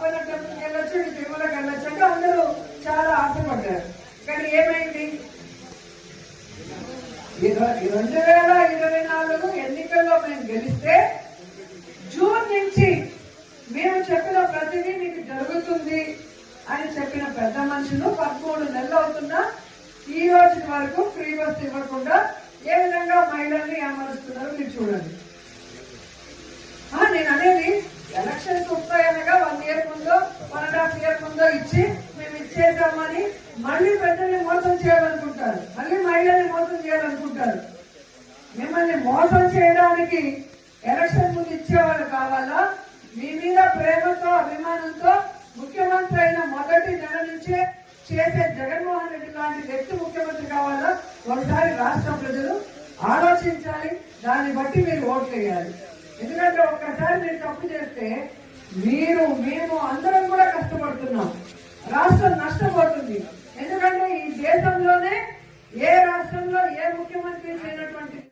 టెంపుల్కి వెళ్ళొచ్చు, తిరుమలకి వెళ్ళొచ్చు అంటే అందరూ చాలా ఆశపడ్డారు. కానీ ఏమైంది? 2024 ఎన్నికల్లో మేము గెలిస్తే జూన్ నుంచి మేము చెప్పిన ప్రతిదీ మీకు జరుగుతుంది అని చెప్పిన పెద్ద మనుషులు 13 నెలలు అవుతున్నా ఈ రోజు వరకు ఫ్రీ బస్ ఇవ్వకుండా ఏ విధంగా మహిళల్ని ఏమరుస్తున్నారో మీరు చూడండి. నేను అనేది ఎలక్షన్స్ వస్తాయనగా 1 ఇయర్ ముందో 1.5 ఇయర్ ముందో ఇచ్చి మేము ఇచ్చేద్దామని మళ్ళీ ప్రజల్ని మోసం చేయాలనుకుంటారు, మళ్ళీ మహిళల్ని మోసం చేయాలనుకుంటారు. మిమ్మల్ని మోసం చేయడానికి ఎలక్షన్ ముందు ఇచ్చేవాళ్ళు కావాలా? మీ మీద ప్రేమతో అభిమానంతో ముఖ్యమంత్రి అయిన మొదటి నెల నుంచే చేసే జగన్మోహన్ రెడ్డి లాంటి వ్యక్తి ముఖ్యమంత్రి కావాలా? ఒకసారి రాష్ట్ర ప్రజలు ఆలోచించాలి, దాన్ని బట్టి మీరు ఓట్లు వేయాలి. ఎందుకంటే ఒక్కసారి మీరు తప్పు చేస్తే మేము అందరం కూడా కష్టపడుతున్నాం, రాష్ట్రం నష్టపోతుంది. ఎందుకంటే ఈ దేశంలోనే ఏ రాష్ట్రంలో ఏ ముఖ్యమంత్రి చేయనటువంటి